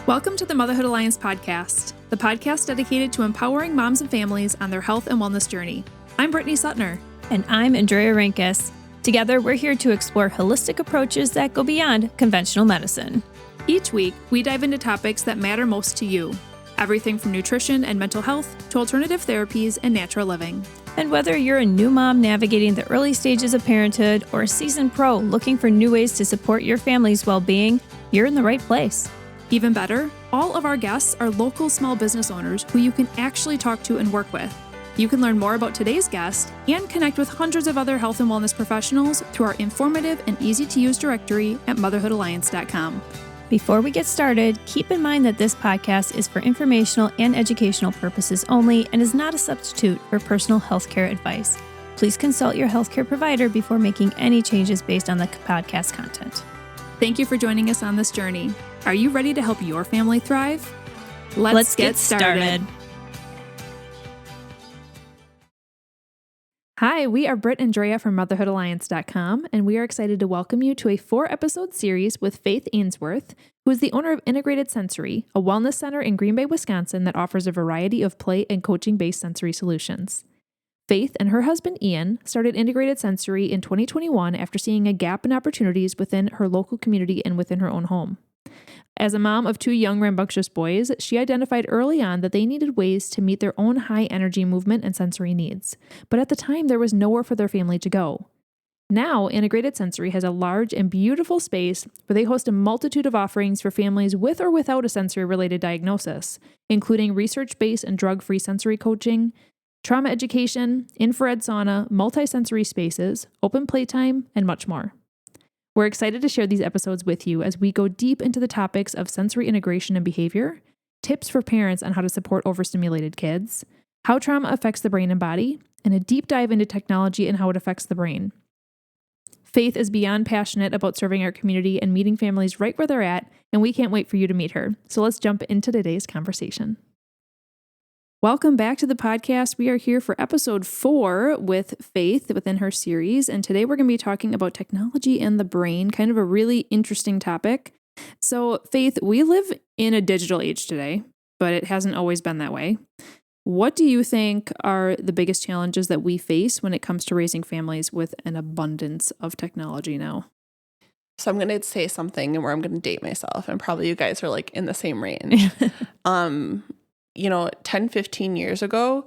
Welcome to the Motherhood Alliance podcast, the podcast dedicated to empowering moms and families on their health and wellness journey. I'm Brittany Suttner. And I'm Andrea Rinkus. Together, we're here to explore holistic approaches that go beyond conventional medicine. Each week, we dive into topics that matter most to you. Everything from nutrition and mental health to alternative therapies and natural living. And whether you're a new mom navigating the early stages of parenthood or a seasoned pro looking for new ways to support your family's well-being, you're in the right place. Even better, all of our guests are local small business owners who you can actually talk to and work with. You can learn more about today's guest and connect with hundreds of other health and wellness professionals through our informative and easy-to-use directory at motherhoodalliance.com. Before we get started, keep in mind that this podcast is for informational and educational purposes only and is not a substitute for personal healthcare advice. Please consult your healthcare provider before making any changes based on the podcast content. Thank you for joining us on this journey. Are you ready to help your family thrive? Let's get started. Hi, we are Britt and Drea from motherhoodalliance.com, and we are excited to welcome you to a 4-episode series with Faith Ainsworth, who is the owner of Integrated Sensory, a wellness center in Green Bay, Wisconsin that offers a variety of play and coaching-based sensory solutions. Faith and her husband Ian started Integrated Sensory in 2021 after seeing a gap in opportunities within her local community and within her own home. As a mom of 2 young rambunctious boys, she identified early on that they needed ways to meet their own high-energy movement and sensory needs, but at the time there was nowhere for their family to go. Now, Integrated Sensory has a large and beautiful space where they host a multitude of offerings for families with or without a sensory-related diagnosis, including research-based and drug-free sensory coaching, trauma education, infrared sauna, multi-sensory spaces, open playtime, and much more. We're excited to share these episodes with you as we go deep into the topics of sensory integration and behavior, tips for parents on how to support overstimulated kids, how trauma affects the brain and body, and a deep dive into technology and how it affects the brain. Faith is beyond passionate about serving our community and meeting families right where they're at, and we can't wait for you to meet her. So let's jump into today's conversation. Welcome back to the podcast. We are here for episode 4 with Faith within her series. And today we're going to be talking about technology and the brain, kind of a really interesting topic. So Faith, we live in a digital age today, but it hasn't always been that way. What do you think are the biggest challenges that we face when it comes to raising families with an abundance of technology now? So I'm going to say something where I'm going to date myself, and probably you guys are like in the same range. 10, 15 years ago,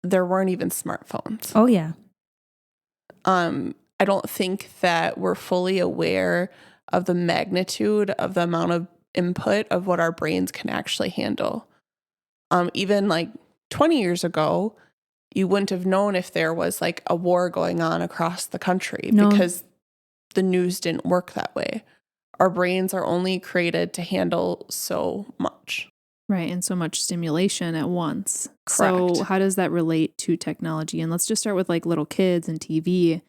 there weren't even smartphones. Oh, yeah. I don't think that we're fully aware of the magnitude of the amount of input of what our brains can actually handle. Even like 20 years ago, you wouldn't have known if there was like a war going on across the country because the news didn't work that way. Our brains are only created to handle so much. Right, and so much stimulation at once. Correct. So how does that relate to technology? And let's just start with like little kids and TV.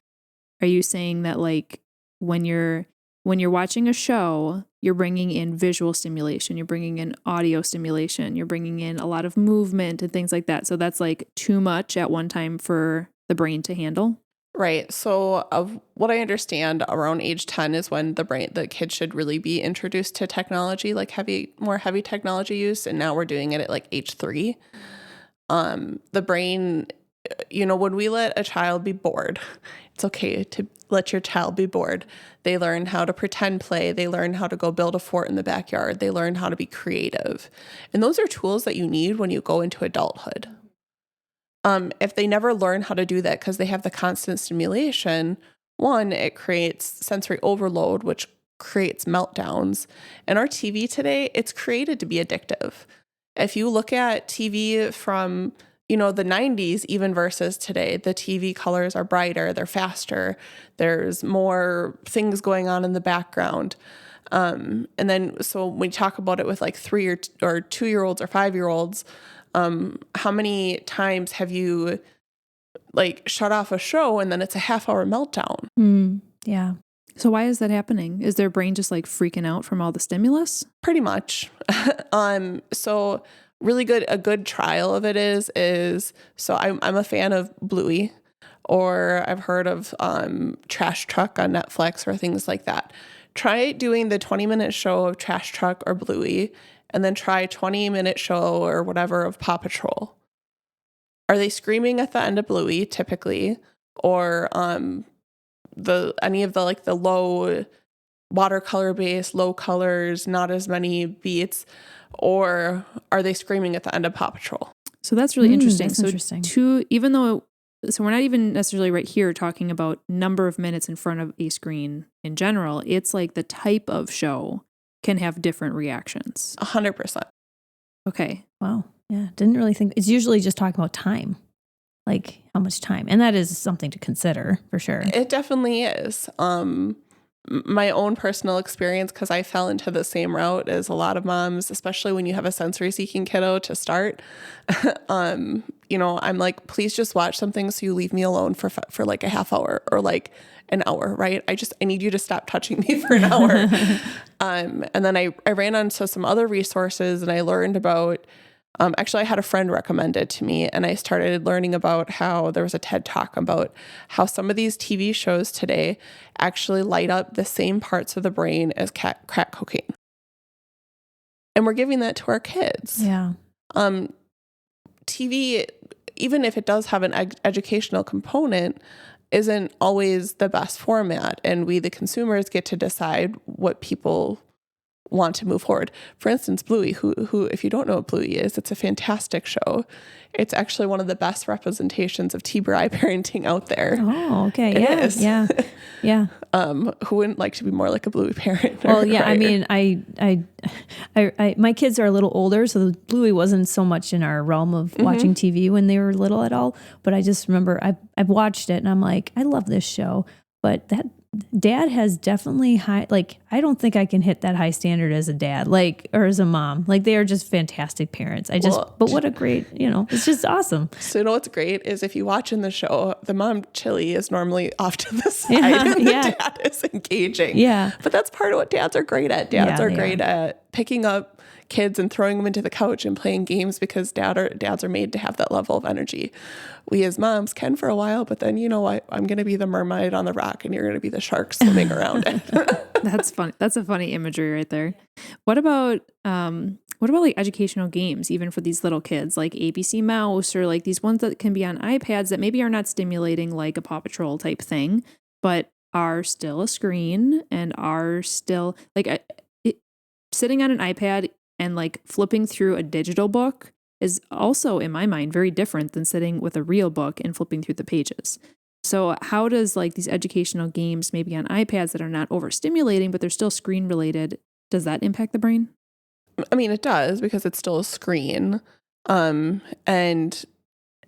Are you saying that like when you're watching a show, you're bringing in visual stimulation, you're bringing in audio stimulation, you're bringing in a lot of movement and things like that. So that's like too much at one time for the brain to handle? Right. So of what I understand, around age 10 is when the kid should really be introduced to technology, like more heavy technology use. And now we're doing it at like age 3. The brain, when we let a child be bored, it's okay to let your child be bored. They learn how to pretend play. They learn how to go build a fort in the backyard. They learn how to be creative. And those are tools that you need when you go into adulthood. If they never learn how to do that because they have the constant stimulation, one, it creates sensory overload, which creates meltdowns. And our TV today, it's created to be addictive. If you look at TV from, the 90s, even versus today, the TV colors are brighter, they're faster, there's more things going on in the background. And then, so when we talk about it with like 3 or 2-year-olds or 5-year-olds, how many times have you like shut off a show and then it's a half-hour meltdown? Yeah. So why is that happening? Is their brain just like freaking out from all the stimulus? Pretty much. So really a good trial of it is so I'm a fan of Bluey, or I've heard of Trash Truck on Netflix or things like that. Try doing the 20-minute show of Trash Truck or Bluey, and then try 20-minute show or whatever of Paw Patrol. Are they screaming at the end of Bluey typically, or any of the like the low watercolor based, low colors, not as many beats, or are they screaming at the end of Paw Patrol? So that's really interesting. That's so interesting. So we're not even necessarily right here talking about number of minutes in front of a screen in general. It's like the type of show can have different reactions. 100%. Okay. Wow. Yeah. Didn't really think. It's usually just talking about time, like how much time. And that is something to consider for sure. It definitely is. My own personal experience, because I fell into the same route as a lot of moms, especially when you have a sensory seeking kiddo to start. I'm like, please just watch something so you leave me alone for like a half hour or like an hour, right? I need you to stop touching me for an hour. And then I ran onto some other resources and I learned about, actually I had a friend recommend it to me, and I started learning about how there was a TED Talk about how some of these TV shows today actually light up the same parts of the brain as crack cocaine. And we're giving that to our kids. Yeah. TV, even if it does have an educational component, isn't always the best format. And we, the consumers, get to decide what people want to move forward. For instance, Bluey, who, if you don't know what Bluey is, it's a fantastic show. It's actually one of the best representations of TBRI parenting out there. Oh, okay. It Yeah. is. Yeah. Who wouldn't like to be more like a Bluey parent? Well, yeah. Right? I mean, my kids are a little older, so Bluey wasn't so much in our realm of watching TV when they were little at all. But I just remember I've watched it and I'm like, I love this show, but that Dad has definitely high, like, I don't think I can hit that high standard as a dad, like, or as a mom. Like, they are just fantastic parents. But what a great, it's just awesome. So, what's great is if you watch in the show, the mom, Chili, is normally off to the side and the dad is engaging. Yeah. But that's part of what dads are great at. Dads are great at picking up kids and throwing them into the couch and playing games because dads are made to have that level of energy. We as moms can for a while, but then I'm going to be the mermaid on the rock and you're going to be the shark swimming around it. That's funny. That's a funny imagery right there. What about like educational games, even for these little kids, like ABC Mouse, or like these ones that can be on iPads that maybe are not stimulating like a Paw Patrol type thing, but are still a screen and are still like sitting on an iPad and like flipping through a digital book is also, in my mind, very different than sitting with a real book and flipping through the pages. So how does like these educational games, maybe on iPads that are not overstimulating, but they're still screen related, does that impact the brain? I mean, it does, because it's still a screen. And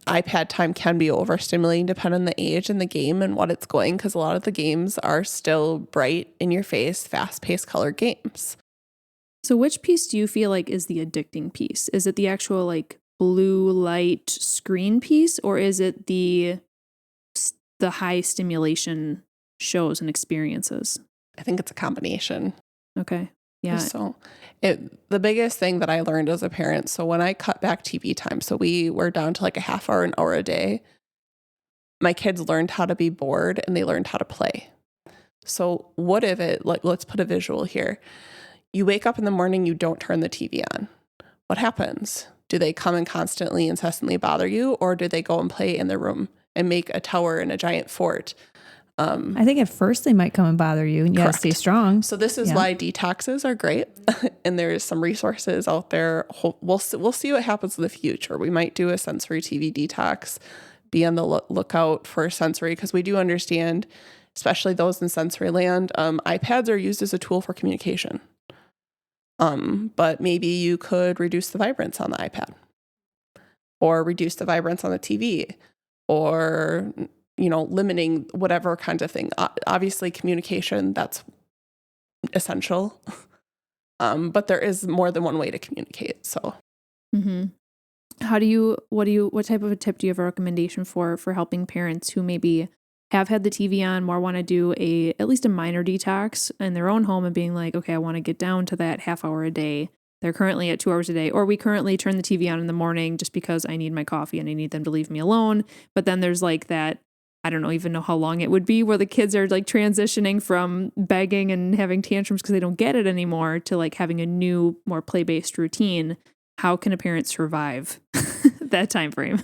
iPad time can be overstimulating depending on the age and the game and what it's going, because a lot of the games are still bright, in your face, fast-paced color games. So which piece do you feel like is the addicting piece? Is it the actual like blue light screen piece, or is it the high stimulation shows and experiences? I think it's a combination. Okay. Yeah. So the biggest thing that I learned as a parent, so when I cut back TV time, so we were down to like a half hour, an hour a day, my kids learned how to be bored and they learned how to play. So what if let's put a visual here. You wake up in the morning, you don't turn the TV on. What happens? Do they come and constantly, incessantly bother you, or do they go and play in their room and make a tower and a giant fort? I think at first they might come and bother you, and you gotta stay strong. So this is why detoxes are great. And there's some resources out there. We'll see what happens in the future. We might do a sensory TV detox. Be on the lookout for sensory, because we do understand, especially those in sensory land, iPads are used as a tool for communication. But maybe you could reduce the vibrance on the iPad, or reduce the vibrance on the TV, or, limiting whatever kind of thing. Obviously communication, that's essential. But there is more than one way to communicate. So, what type of a tip do you have a recommendation for helping parents who maybe have had the TV on, more want to do at least a minor detox in their own home and being like, okay, I want to get down to that half hour a day. They're currently at 2 hours a day, or we currently turn the TV on in the morning just because I need my coffee and I need them to leave me alone. But then there's like that I don't even know how long it would be, where the kids are like transitioning from begging and having tantrums because they don't get it anymore to like having a new, more play-based routine. How can a parent survive that time frame?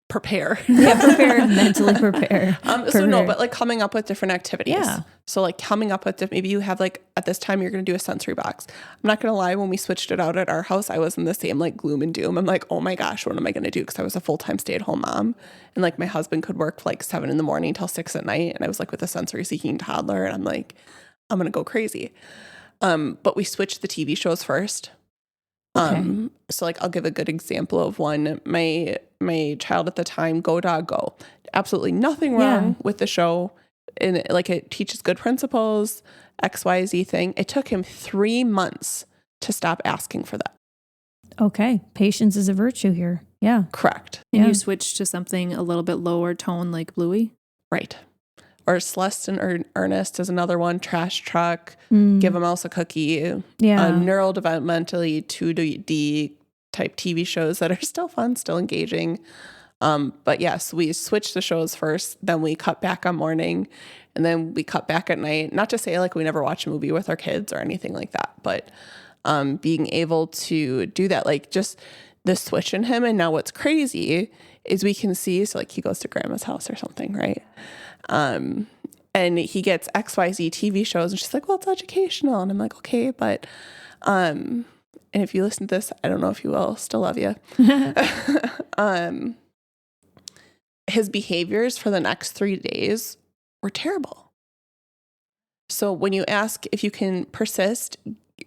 Prepare. Mentally prepare. So no, but like coming up with different activities. Yeah. So like coming up with, maybe you have like, at this time, you're going to do a sensory box. I'm not going to lie. When we switched it out at our house, I was in the same like gloom and doom. I'm like, oh my gosh, what am I going to do? Because I was a full-time stay-at-home mom. And like my husband could work like 7 a.m. till 6 p.m. And I was like with a sensory seeking toddler. And I'm like, I'm going to go crazy. But we switched the TV shows first. Okay. So like, I'll give a good example of one. My child at the time, Go Dog Go. Absolutely nothing wrong with the show. And like, it teaches good principles, XYZ thing. It took him 3 months to stop asking for that. Okay. Patience is a virtue here. Yeah. Correct. And you switch to something a little bit lower tone, like Bluey? Right. Or Celeste and Ernest is another one. Trash Truck, Give a Mouse a Cookie. Yeah. Neurodevelopmentally 2D type TV shows that are still fun, still engaging. But yes, we switched the shows first, then we cut back on morning, and then we cut back at night. Not to say like we never watch a movie with our kids or anything like that, but being able to do that, like just the switch in him. And now what's crazy is we can see, so like he goes to grandma's house or something, right? And he gets XYZ TV shows, and she's like, well, it's educational. And I'm like, okay, but, and if you listen to this, I don't know if you will, still love you. His behaviors for the next 3 days were terrible. So when you ask if you can persist,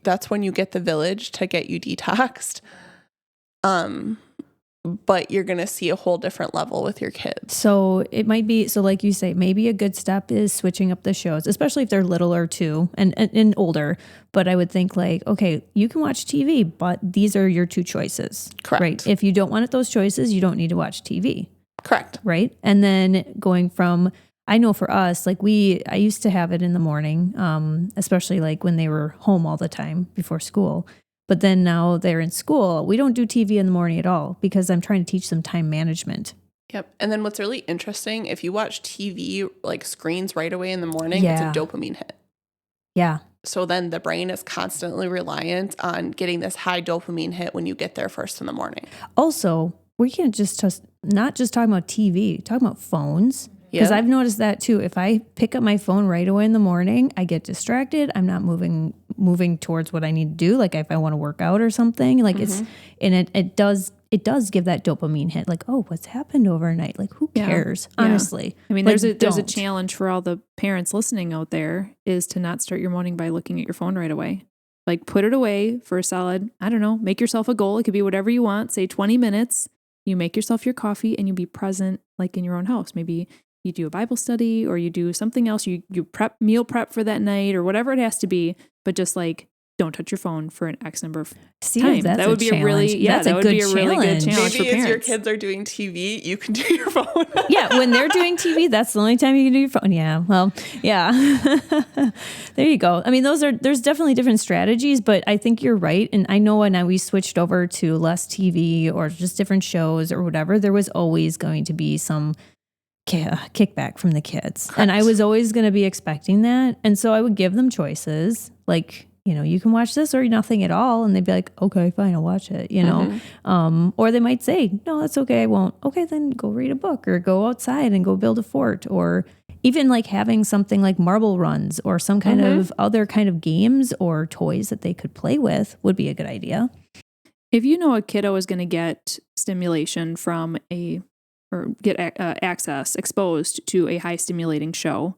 that's when you get the village to get you detoxed. But you're going to see a whole different level with your kids. So it might be, so like you say, maybe a good step is switching up the shows, especially if they're littler too and older. But I would think like, okay, you can watch TV, but these are your 2 choices. Correct. Right? If you don't want those choices, you don't need to watch TV. Correct. Right? And then going from, I know for us, like I used to have it in the morning, especially like when they were home all the time before school. But then now they're in school, we don't do TV in the morning at all because I'm trying to teach them time management. Yep. And then what's really interesting, if you watch TV, like screens right away in the morning, it's a dopamine hit. Yeah. So then the brain is constantly reliant on getting this high dopamine hit when you get there first in the morning. Also, we can't not just talk about TV, talk about phones. Because I've noticed that too. If I pick up my phone right away in the morning, I get distracted. I'm not moving towards what I need to do. Like if I want to work out or something, like it does give that dopamine hit. Like, oh, what's happened overnight? Like, who cares? Yeah. Honestly, I mean, like, there's a challenge for all the parents listening out there is to not start your morning by looking at your phone right away. Like put it away for a solid, I don't know, make yourself a goal. It could be whatever you want. Say 20 minutes. You make yourself your coffee and you be present like in your own house. Maybe you do a Bible study or you do something else. You meal prep for that night or whatever it has to be. But just like, don't touch your phone for an X number of time. That would be a really good challenge Maybe for parents. If your kids are doing TV, you can do your phone. Yeah, when they're doing TV, that's the only time you can do your phone. Yeah, well, yeah. There you go. I mean, there's definitely different strategies, but I think you're right. And I know when we switched over to less TV or just different shows or whatever, there was always going to be some kickback from the kids. Correct. And I was always going to be expecting that. And so I would give them choices like, you know, you can watch this or nothing at all. And they'd be like, okay, fine, I'll watch it, you know? Or they might say, no, that's okay, I won't. Okay, then go read a book or go outside and go build a fort, or even like having something like marble runs or some kind of other kind of games or toys that they could play with would be a good idea. If you know a kiddo is going to get stimulation from or get exposed to a high stimulating show,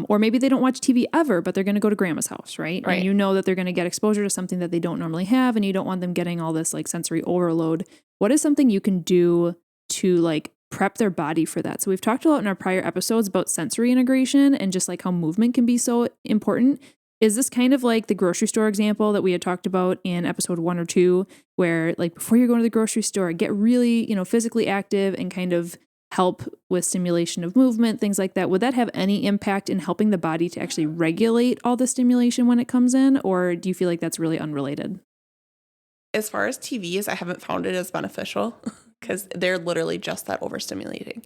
or maybe they don't watch TV ever, but they're going to go to grandma's house, right? And you know that they're going to get exposure to something that they don't normally have, and you don't want them getting all this like sensory overload. What is something you can do to like prep their body for that? So we've talked a lot in our prior episodes about sensory integration and just like how movement can be so important. Is this kind of like the grocery store example that we had talked about in episode 1 or 2, where like before you're going to the grocery store, get really, physically active and kind of help with stimulation of movement, things like that? Would that have any impact in helping the body to actually regulate all the stimulation when it comes in? Or do you feel like that's really unrelated? As far as TVs, I haven't found it as beneficial because they're literally just that overstimulating.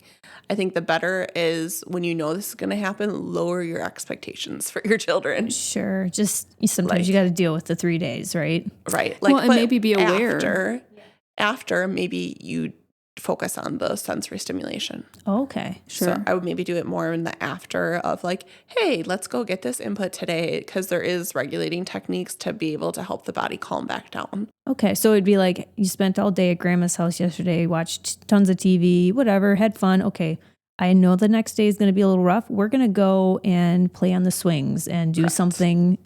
I think the better is when you know this is going to happen, lower your expectations for your children. Sure. Just sometimes you got to deal with the 3 days, right? Right. Well, and maybe be aware. After maybe you focus on the sensory stimulation. Okay. Sure. So I would maybe do it more in the after of like, hey, let's go get this input today, because there is regulating techniques to be able to help the body calm back down. Okay. So it'd be like you spent all day at grandma's house yesterday, watched tons of TV, whatever, had fun. Okay. I know the next day is going to be a little rough. We're going to go and play on the swings and do something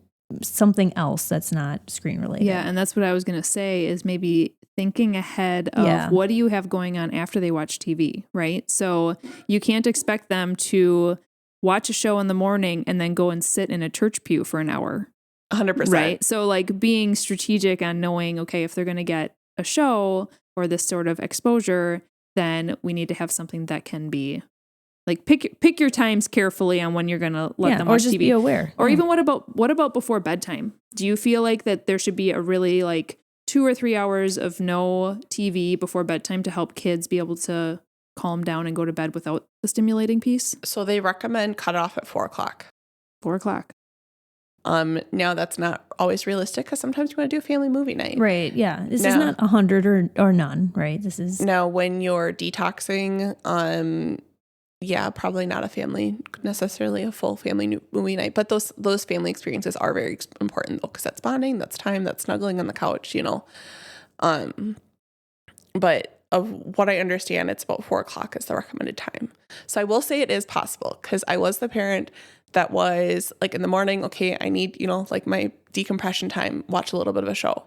else that's not screen related. Yeah. And that's what I was going to say is maybe thinking ahead of what do you have going on after they watch TV, right? So you can't expect them to watch a show in the morning and then go and sit in a church pew for an hour. 100%. Right. So like being strategic on knowing, okay, if they're going to get a show or this sort of exposure, then we need to have something that can be like pick your times carefully on when you're going to let them watch or just TV. Be aware. Or even what about before bedtime? Do you feel like that there should be a really like 2 or 3 hours of no TV before bedtime to help kids be able to calm down and go to bed without the stimulating piece? So they recommend cut it off at 4:00. 4:00. Now that's not always realistic because sometimes you want to do a family movie night. Right. Yeah. This is not 100 or none, right? This is now when you're detoxing, probably not necessarily a full family movie night, but those family experiences are very important though, because that's bonding, that's time, that's snuggling on the couch, but of what I understand, it's about 4:00 is the recommended time. So I will say it is possible, because I was the parent that was like in the morning, okay, I need, like my decompression time, watch a little bit of a show.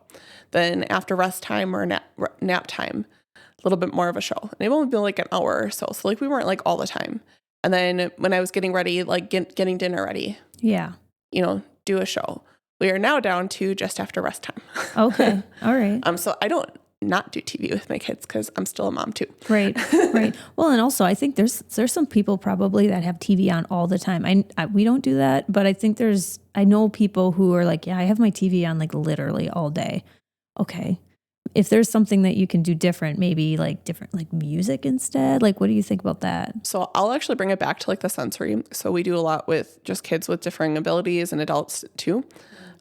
Then after rest time or nap time, a little bit more of a show. And it only been like an hour or so. So like we weren't like all the time. And then when I was getting ready, like getting dinner ready, do a show. We are now down to just after rest time. Okay. All right. So I don't not do TV with my kids because I'm still a mom too. Right. Well, and also I think there's some people probably that have TV on all the time. We don't do that, but I think I know people who are like, yeah, I have my TV on like literally all day. Okay. If there's something that you can do different, maybe like different, like music instead, like what do you think about that? So I'll actually bring it back to like the sensory. So we do a lot with just kids with differing abilities and adults too.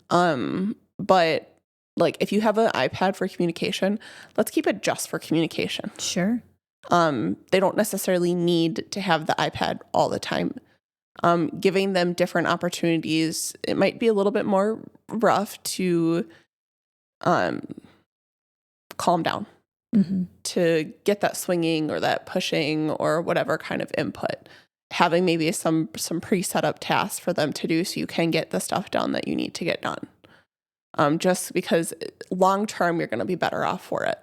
But like if you have an iPad for communication, let's keep it just for communication. Sure. They don't necessarily need to have the iPad all the time. Giving them different opportunities, it might be a little bit more rough to calm down, to get that swinging or that pushing or whatever kind of input. Having maybe some pre-set up tasks for them to do so you can get the stuff done that you need to get done. Just because long term, you're going to be better off for it.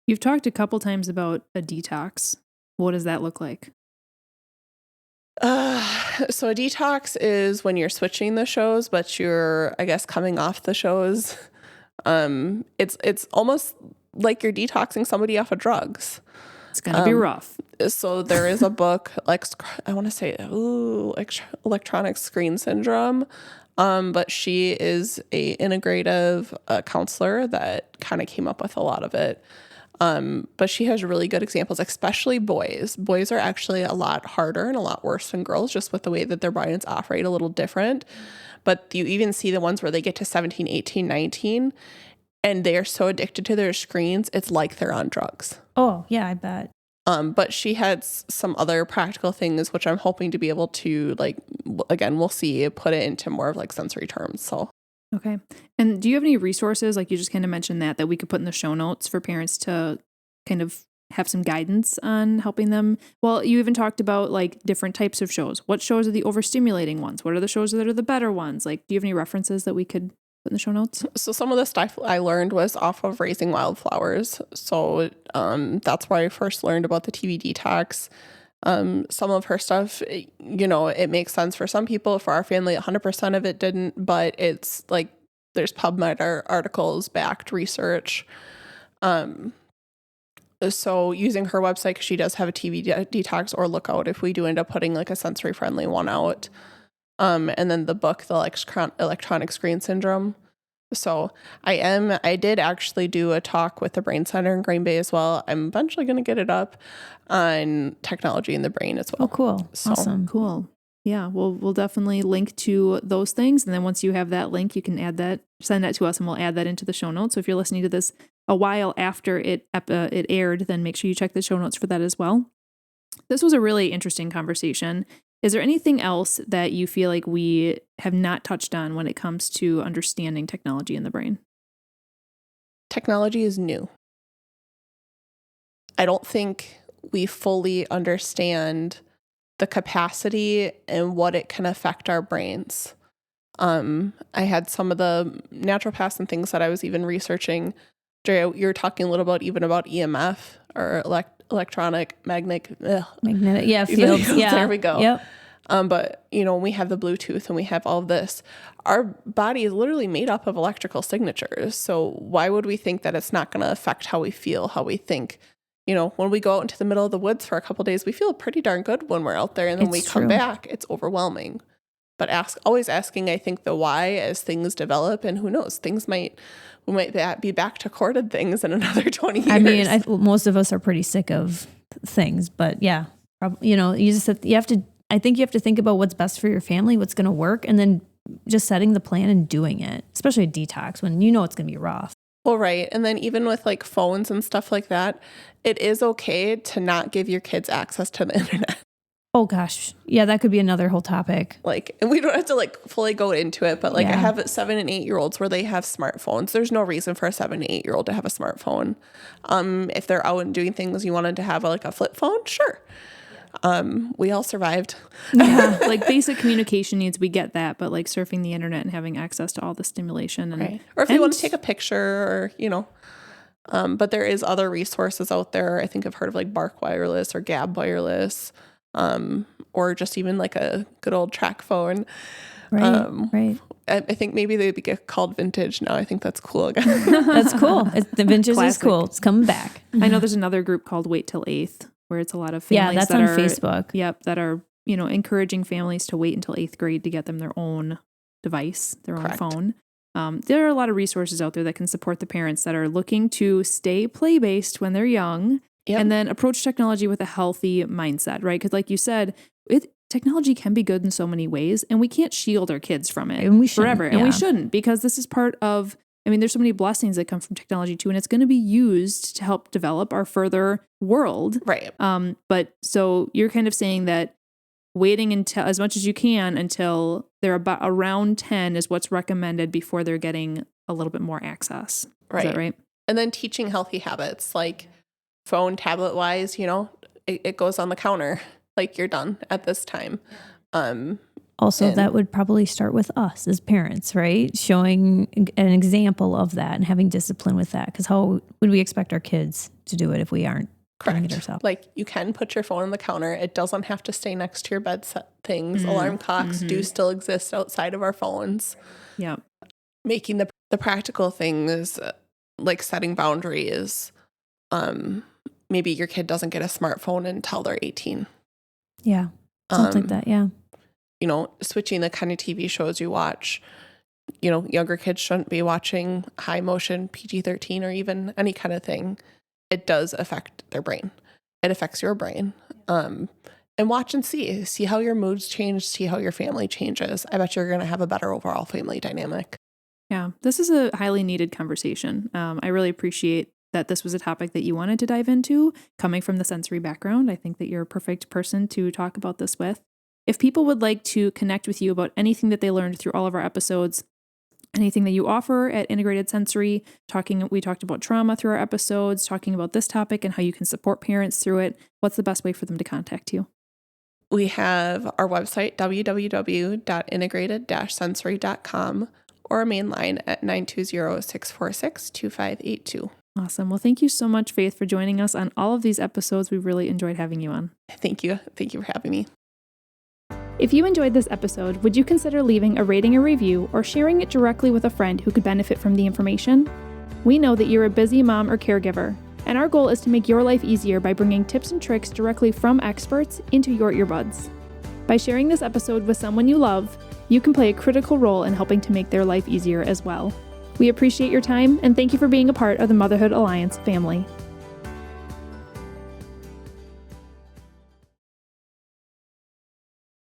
You've talked a couple times about a detox. What does that look like? So a detox is when you're switching the shows, but you're, I guess, coming off the shows. It's almost like you're detoxing somebody off of drugs. It's going to be rough. So there is a book, like I want to say, electronic screen syndrome. But she is a integrative counselor that kind of came up with a lot of it. But she has really good examples, especially boys. Boys are actually a lot harder and a lot worse than girls, just with the way that their brains operate a little different. But you even see the ones where they get to 17, 18, 19, and they are so addicted to their screens, it's like they're on drugs. Oh, yeah, I bet. But she had some other practical things, which I'm hoping to be able to, like, again, we'll see, put it into more of like sensory terms. So. Okay. And do you have any resources, like you just kind of mentioned that we could put in the show notes for parents to kind of have some guidance on helping them? Well, you even talked about like different types of shows. What shows are the overstimulating ones? What are the shows that are the better ones? Like, do you have any references that we could put in the show notes? So some of the stuff I learned was off of Raising Wildflowers. So that's where I first learned about the TV detox. Some of her stuff, it makes sense for some people. For our family, 100% of it didn't, but it's like there's PubMed articles, backed research. So using her website, because she does have a TV detox or lookout if we do end up putting like a sensory friendly one out. And then the book, the electronic screen syndrome, So I did actually do a talk with the Brain Center in Green Bay as well. I'm eventually going to get it up on technology in the brain as well. Oh, cool. So, awesome. Cool. Yeah, we'll definitely link to those things. And then once you have that link, you can send that to us, and we'll add that into the show notes. So if you're listening to this a while after it aired, then make sure you check the show notes for that as well. This was a really interesting conversation. Is there anything else that you feel like we have not touched on when it comes to understanding technology in the brain? Technology is new. I don't think we fully understand the capacity and what it can affect our brains. I had some of the naturopaths and things that I was even researching. Drea, you're talking a little about EMF or electronic magnetic fields. Yeah. There we go. Yep. But we have the Bluetooth and we have all of this. Our body is literally made up of electrical signatures. So why would we think that it's not going to affect how we feel, how we think? When we go out into the middle of the woods for a couple of days, we feel pretty darn good when we're out there, and then we come back, it's overwhelming. But always asking, I think, the why as things develop, and who knows, we might be back to corded things in another 20 years. I mean, most of us are pretty sick of things, but yeah, I think you have to think about what's best for your family, what's going to work, and then just setting the plan and doing it, especially a detox when it's going to be rough. Well, right. And then even with like phones and stuff like that, it is okay to not give your kids access to the internet. Oh gosh. Yeah, that could be another whole topic. And we don't have to fully go into it, but I Yeah. have 7 and 8 year olds where they have smartphones. There's no reason for a 7 and 8 year old to have a smartphone. If they're out and doing things, you wanted to have a flip phone, sure. We all survived. Yeah, basic communication needs, we get that, but surfing the internet and having access to all the stimulation. And, right. Or if you want to take a picture but there is other resources out there. I think I've heard of Bark Wireless or Gab Wireless, or just even a good old track phone. Right, right. I think maybe they'd be called vintage now. I think that's cool again. That's cool. The vintage is cool. It's coming back. I know there's another group called Wait Till 8th, where it's a lot of families that's on Facebook. Yep, that are, encouraging families to wait until 8th grade to get them their own device, their Correct. own phone. There are a lot of resources out there that can support the parents that are looking to stay play-based when they're young, Yep. and then approach technology with a healthy mindset, right? Because like you said, technology can be good in so many ways, and we can't shield our kids from it And we shouldn't, forever. And we shouldn't, because this is part of, there's so many blessings that come from technology too, and it's going to be used to help develop our further world. Right. But so you're kind of saying that waiting until as much as you can until they're about around 10 is what's recommended before they're getting a little bit more access. Right. Is that right? And then teaching healthy habits, phone, tablet wise, it goes on the counter. You're done at this time. Also, that would probably start with us as parents, right? Showing an example of that and having discipline with that. Because how would we expect our kids to do it if we aren't doing it ourselves? You can put your phone on the counter. It doesn't have to stay next to your bed things. Alarm clocks do still exist outside of our phones. Yeah. Making the practical things, setting boundaries. Maybe your kid doesn't get a smartphone until they're 18. Yeah. Something like that. Yeah. Switching the kind of TV shows you watch. Younger kids shouldn't be watching high motion PG-13 or even any kind of thing. It does affect their brain. It affects your brain. And watch and see how your moods change, see how your family changes. I bet you're going to have a better overall family dynamic. Yeah. This is a highly needed conversation. I really appreciate that this was a topic that you wanted to dive into. Coming from the sensory background, I think that you're a perfect person to talk about this with. If people would like to connect with you about anything that they learned through all of our episodes, anything that you offer at Integrated Sensory, we talked about trauma through our episodes, talking about this topic and how you can support parents through it, what's the best way for them to contact you? We have our website, www.integrated-sensory.com, or a main line at 920-646-2582. Awesome. Well, thank you so much, Faith, for joining us on all of these episodes. We've really enjoyed having you on. Thank you. Thank you for having me. If you enjoyed this episode, would you consider leaving a rating or review or sharing it directly with a friend who could benefit from the information? We know that you're a busy mom or caregiver, and our goal is to make your life easier by bringing tips and tricks directly from experts into your earbuds. By sharing this episode with someone you love, you can play a critical role in helping to make their life easier as well. We appreciate your time and thank you for being a part of the Motherhood Alliance family.